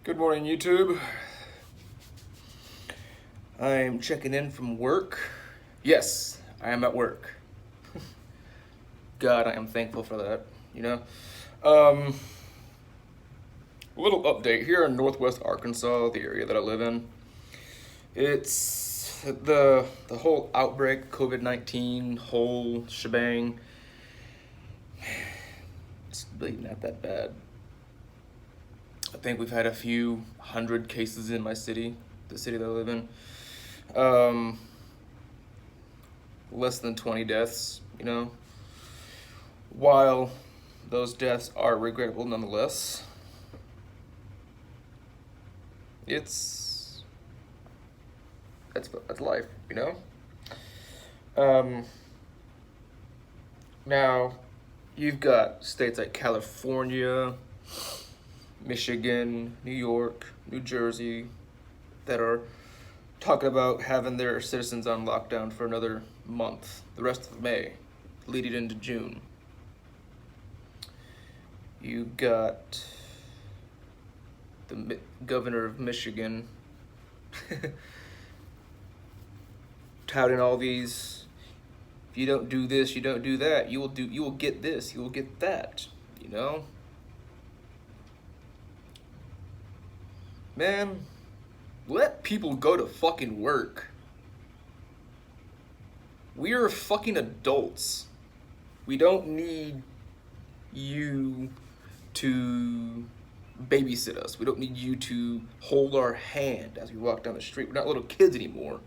Good morning, YouTube. I'm checking in from work. Yes, I am at work. God, I am thankful for that, you know? Um, a little update here in Northwest Arkansas, the area that I live in. It's the whole outbreak, COVID-19, whole shebang. It's really not that bad. I think we've had a few hundred cases in my city, the city that I live in. Um, Less than 20 deaths, you know. While those deaths are regrettable nonetheless, it's that's life, you know. Um, Now you've got states like California, Michigan, New York, New Jersey that are talking about having their citizens on lockdown for another month, the rest of May, leading into June. You got the governor of Michigan touting all these, if you don't do this, you don't do that, you will get this, you will get that, you know? Man, let people go to fucking work. We are fucking adults. We don't need you to babysit us. We don't need you to hold our hand as we walk down the street. We're not little kids anymore.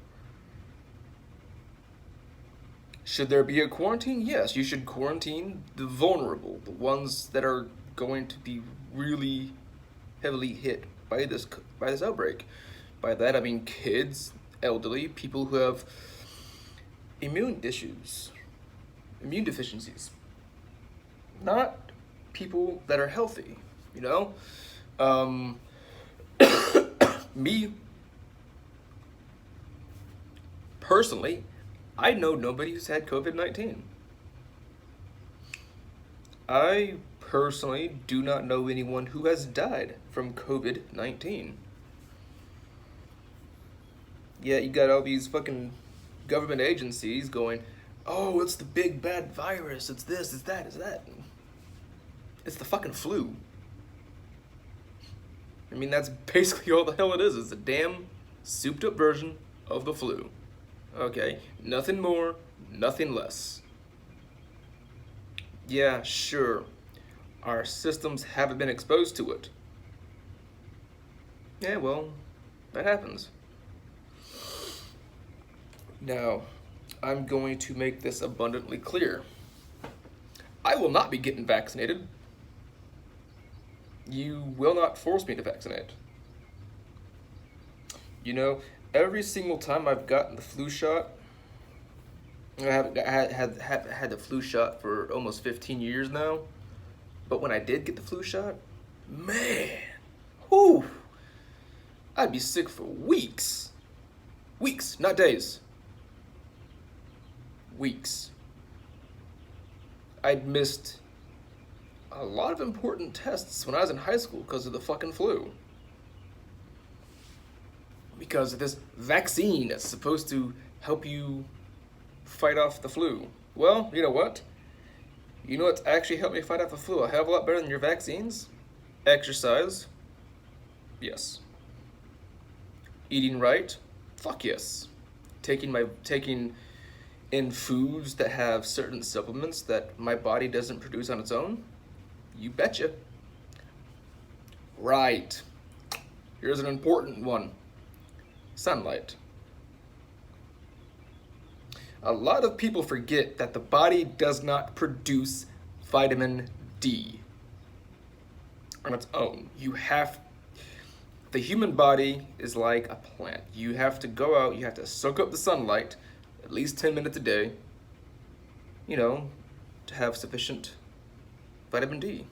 Should there be a quarantine? Yes, you should quarantine the vulnerable, the ones that are going to be really heavily hit by this outbreak. By that I mean kids, elderly, people who have immune issues, immune deficiencies. Not people that are healthy, you know? Me, personally, I know nobody who's had COVID-19. I personally do not know anyone who has died from COVID-19. Yeah, you got all these fucking government agencies going, oh, it's the big bad virus, it's this, it's that, it's that. It's the fucking flu. I mean, that's basically all the hell it is. It's a damn souped up version of the flu. Okay, nothing more, nothing less. Yeah, sure, our systems haven't been exposed to it. Yeah, well, that happens. Now, I'm going to make this abundantly clear. I will not be getting vaccinated. You will not force me to vaccinate. You know, every single time I've gotten the flu shot, I haven't had the flu shot for almost 15 years now. But when I did get the flu shot, man, whew, I'd be sick for weeks. Weeks, not days. Weeks. I'd missed a lot of important tests when I was in high school because of the fucking flu. Because of this vaccine that's supposed to help you fight off the flu. Well, you know what? You know what's actually helped me fight off the flu a hell of a lot better than your vaccines? Exercise. Yes. Eating right? Fuck yes. Taking in foods that have certain supplements that my body doesn't produce on its own? You betcha. Right. Here's an important one. Sunlight. A lot of people forget that the body does not produce vitamin D on its own. The human body is like a plant. You have to go out, you have to soak up the sunlight at least 10 minutes a day, you know, to have sufficient vitamin D.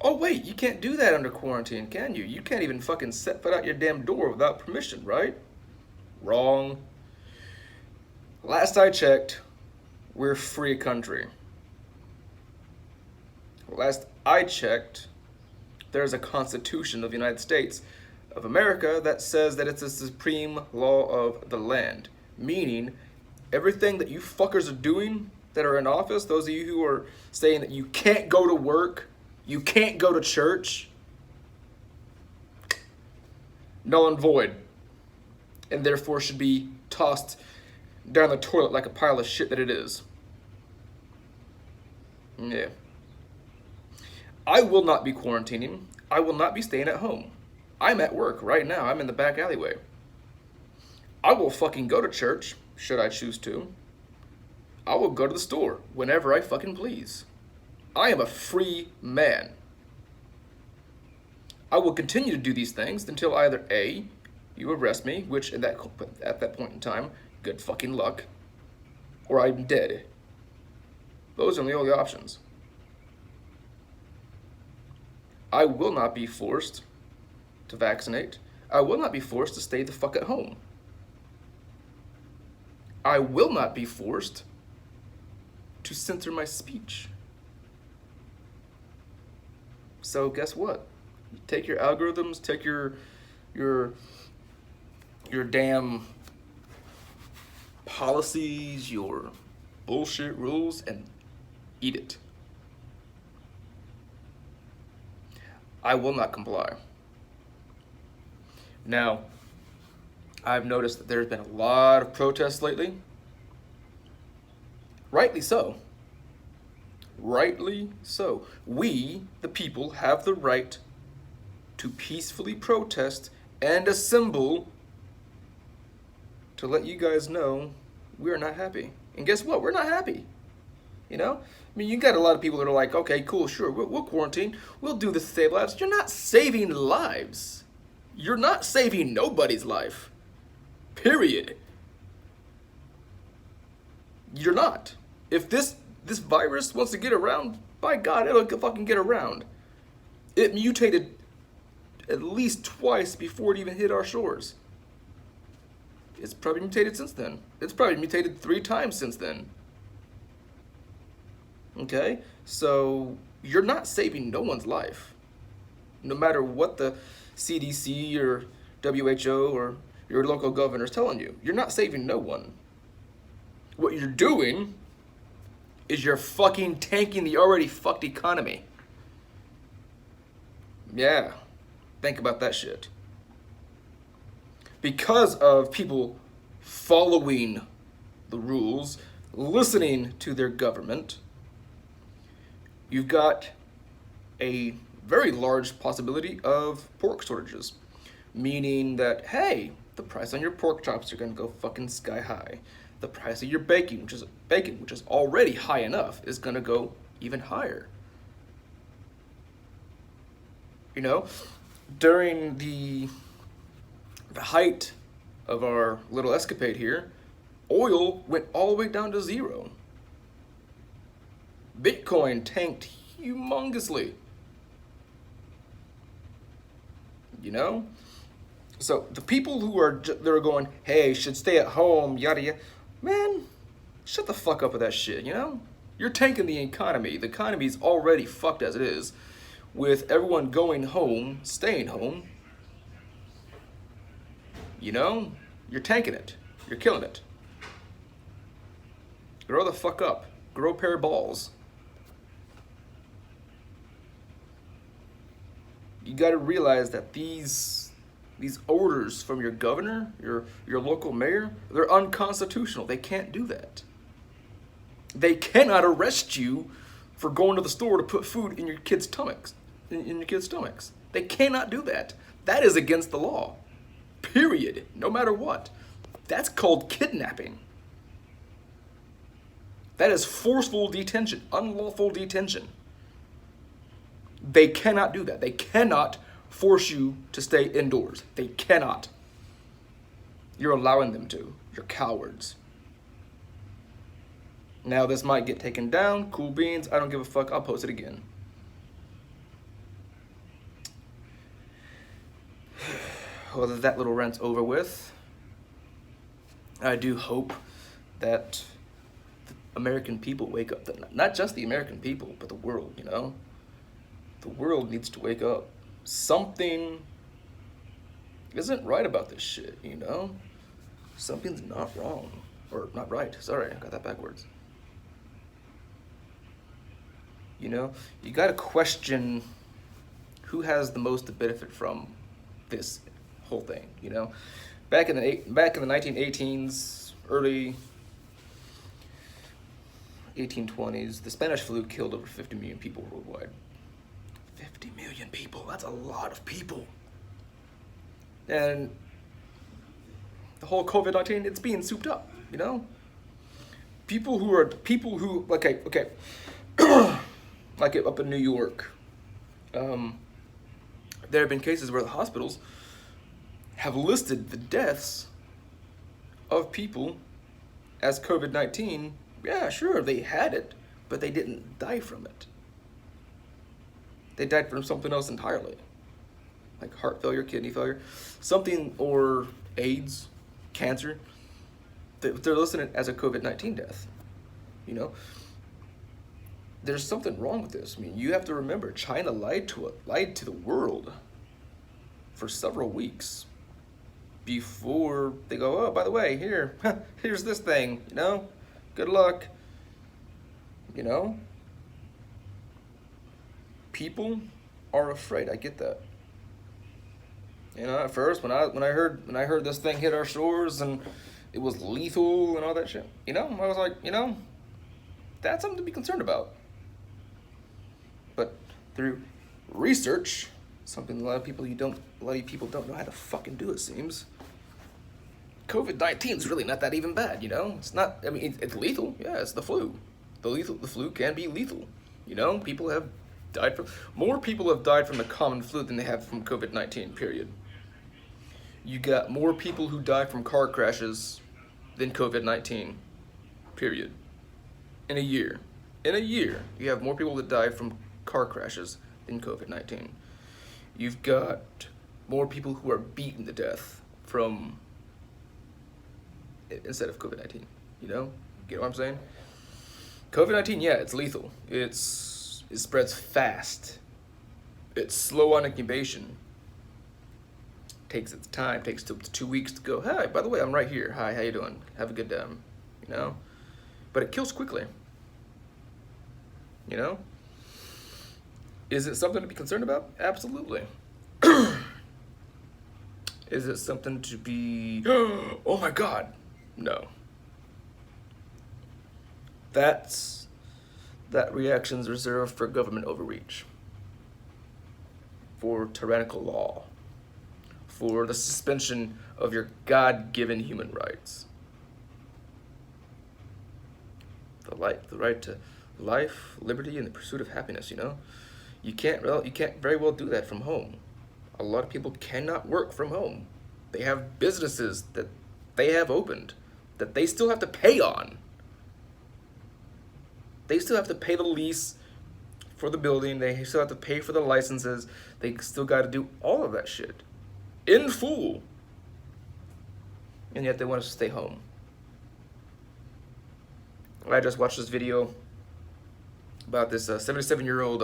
Oh wait, you can't do that under quarantine, can you? You can't even fucking set foot out your damn door without permission, right? Wrong. Last I checked, we're a free country. Last I checked, there's a Constitution of the United States of America that says that it's the supreme law of the land. Meaning, everything that you fuckers are doing that are in office, those of you who are saying that you can't go to work, you can't go to church, null and void, and therefore should be tossed down the toilet like a pile of shit that it is. Yeah. I will not be quarantining. I will not be staying at home. I'm at work right now. I'm in the back alleyway. I will fucking go to church, should I choose to. I will go to the store whenever I fucking please. I am a free man. I will continue to do these things until either A, you arrest me, which at that point in time, good fucking luck, or I'm dead. Those are the only options. I will not be forced to vaccinate. I will not be forced to stay the fuck at home. I will not be forced to censor my speech. So guess what? Take your algorithms, take your damn policies, your bullshit rules, and eat it. I will not comply. Now, I've noticed that there's been a lot of protests lately. Rightly so. Rightly so. We, the people, have the right to peacefully protest and assemble to let you guys know we're not happy. And guess what? We're not happy. You know? I mean, you got a lot of people that are like, okay, cool, sure, we'll quarantine. We'll do this to save lives. You're not saving lives. You're not saving nobody's life. Period. You're not. If this virus wants to get around, by God, it'll fucking get around. It mutated at least twice before it even hit our shores. It's probably mutated since then. It's probably mutated 3 times since then. Okay? So, you're not saving no one's life. No matter what the CDC or WHO or your local governor is telling you. You're not saving no one. What you're doing is you're fucking tanking the already fucked economy. Yeah. Think about that shit. Because of people following the rules, listening to their government, you've got a very large possibility of pork shortages. Meaning that, hey, the price on your pork chops are gonna go fucking sky high. The price of your bacon, which is already high enough, is gonna go even higher. You know, during the height of our little escapade here, oil went all the way down to 0. Bitcoin tanked humongously. You know? So the people who are they're going, hey, should stay at home, yada yada, man, shut the fuck up with that shit, you know? You're tanking the economy. The economy's already fucked as it is, with everyone going home, staying home. You know? You're tanking it. You're killing it. Grow the fuck up. Grow a pair of balls. You gotta realize that these orders from your governor, your local mayor, they're unconstitutional. They can't do that. They cannot arrest you for going to the store to put food in your kids' stomachs. In your kids' stomachs. They cannot do that. That is against the law. Period. No matter what. That's called kidnapping. That is forceful detention, unlawful detention. They cannot do that. They cannot force you to stay indoors. They cannot. You're allowing them to. You're cowards. Now this might get taken down. Cool beans. I don't give a fuck. I'll post it again. Well, that little rant's over with. I do hope that the American people wake up. Not just the American people, but the world, you know? The world needs to wake up. something isn't right about this shit, you know? Something's not wrong. Or not right. Sorry, I got that backwards. You know? You gotta question who has the most to benefit from this whole thing, you know? Back in the 1918s, early 1820s, the Spanish flu killed over 50 million people worldwide. 50 million people, that's a lot of people. And the whole COVID-19, it's being souped up, you know? People who, okay, like up in New York, there have been cases where the hospitals have listed the deaths of people as COVID-19. Yeah, sure, they had it, but they didn't die from it. They died from something else entirely, like heart failure, kidney failure, something, or AIDS, cancer. They're listing it as a COVID-19 death, you know? There's something wrong with this. I mean, you have to remember, China lied to the world for several weeks before they go, oh, by the way, here's this thing, you know? Good luck. You know? People are afraid. I get that. You know, at first when I heard this thing hit our shores and it was lethal and all that shit, you know, I was like, you know, that's something to be concerned about. But through research, something a lot of people don't know how to fucking do, it seems. COVID-19 is really not that even bad, you know? It's not, I mean, it's lethal. Yeah, it's the flu. The flu can be lethal. You know, more people have died from the common flu than they have from COVID-19, period. You got more people who die from car crashes than COVID-19, period. In a year, you have more people that die from car crashes than COVID-19. You've got more people who are beaten to death from instead of COVID-19, you know? Get what I'm saying? COVID-19, yeah, it's lethal. It spreads fast. It's slow on incubation. Takes its time, takes 2 weeks to go, hi, by the way, I'm right here. Hi, how you doing? Have a good day, you know? But it kills quickly. You know? Is it something to be concerned about? Absolutely. Is it something to be, oh my God, no. That reaction's reserved for government overreach, for tyrannical law, for the suspension of your God-given human rights. The right to life, liberty, and the pursuit of happiness, you know? You can't very well do that from home. A lot of people cannot work from home. They have businesses that they have opened that they still have to pay on. They still have to pay the lease for the building. They still have to pay for the licenses. They still got to do all of that shit in full. And yet they want us to stay home. I just watched this video about this 77-year-old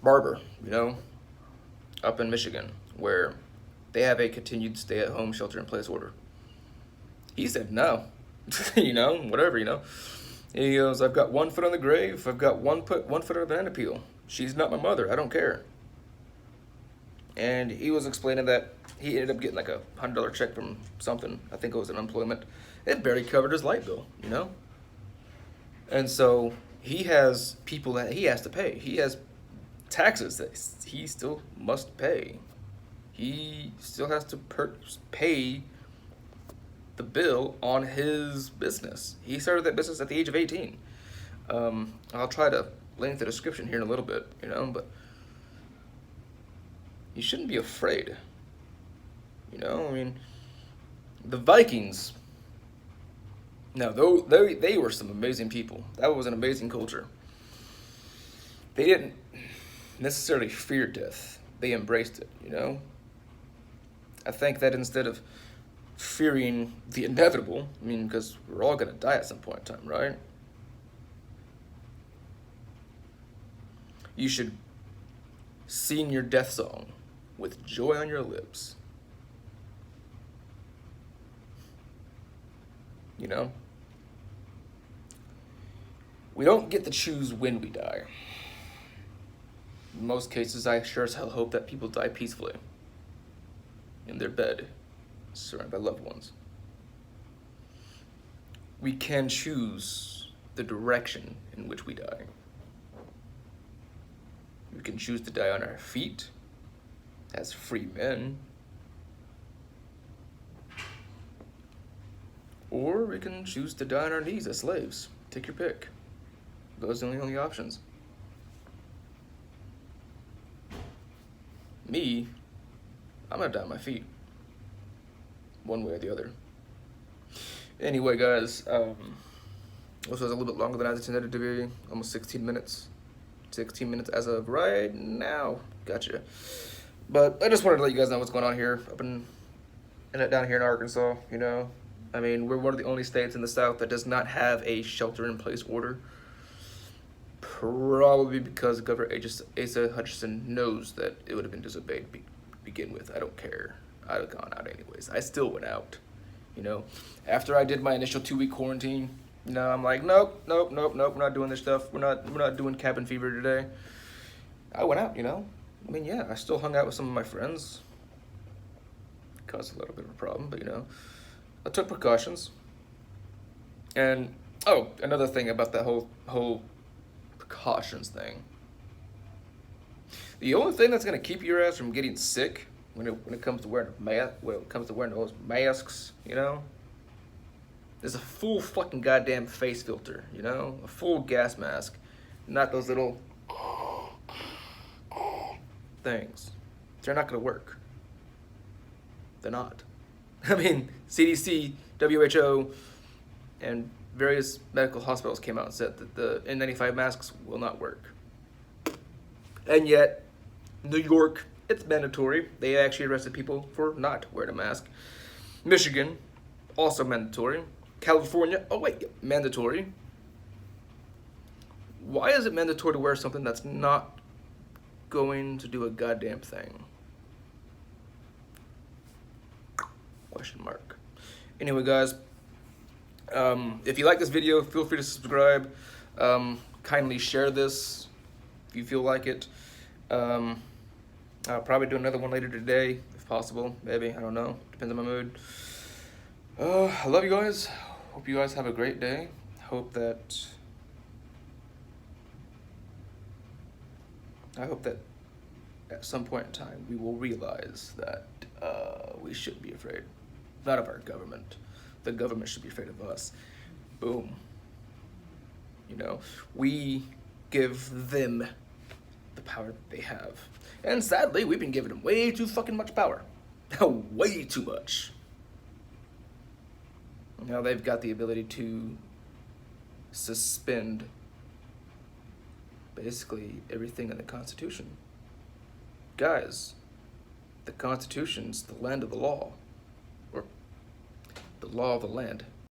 barber, you know, up in Michigan, where they have a continued stay-at-home shelter-in-place order. He said no, you know, whatever, you know. He goes, I've got 1 foot on the grave. I've got one foot on a banana peel. She's not my mother. I don't care. And he was explaining that he ended up getting like a $100 check from something. I think it was unemployment. It barely covered his light bill, you know. And so he has people that he has to pay. He has taxes that he still must pay. He still has to pay the bill on his business. He started that business at the age of 18. I'll try to link the description here in a little bit, you know, but you shouldn't be afraid. You know, I mean, the Vikings, now, they were some amazing people. That was an amazing culture. They didn't necessarily fear death. They embraced it, you know? I think that instead of fearing the inevitable, I mean, because we're all going to die at some point in time, right? You should sing your death song with joy on your lips. You know? We don't get to choose when we die. In most cases, I sure as hell hope that people die peacefully, in their bed, surrounded by loved ones. We can choose the direction in which we die. We can choose to die on our feet, as free men, or we can choose to die on our knees as slaves. Take your pick. Those are the only options. Me, I'm gonna die on my feet. One way or the other. Anyway, guys, this was a little bit longer than I intended to be. Almost 16 minutes. 16 minutes as of right now. Gotcha. But I just wanted to let you guys know what's going on here up in down here in Arkansas, you know. I mean, we're one of the only states in the South that does not have a shelter-in-place order. Probably because Governor Asa Hutchinson knows that it would have been disobeyed to begin with. I don't care. I'd have gone out anyways. I still went out, you know. After I did my initial 2-week quarantine, you know, I'm like, nope, we're not doing this stuff. We're not doing cabin fever today. I went out, you know. I mean, yeah, I still hung out with some of my friends. Caused a little bit of a problem, but you know, I took precautions. And oh, another thing about that whole precautions thing. The only thing that's gonna keep your ass from getting sick when it comes to wearing those masks, you know, is a full fucking goddamn face filter, you know, a full gas mask, not those little things. They're not gonna work. They're not. I mean, CDC, WHO, and various medical hospitals came out and said that the N95 masks will not work. And yet, New York, it's mandatory. They actually arrested people for not wearing a mask. Michigan, also mandatory. California, oh wait, mandatory. Why is it mandatory to wear something that's not going to do a goddamn thing? Question mark. Anyway, guys, if you like this video, feel free to subscribe. Kindly share this if you feel like it. I'll probably do another one later today, if possible. Maybe, I don't know. Depends on my mood. I love you guys. Hope you guys have a great day. I hope that at some point in time we will realize that we shouldn't be afraid. Not of our government. The government should be afraid of us. Boom. You know, we give them the power that they have. And sadly, we've been giving them way too fucking much power. Way too much. Now they've got the ability to suspend basically everything in the Constitution. Guys, the Constitution's the land of the law. Or the law of the land.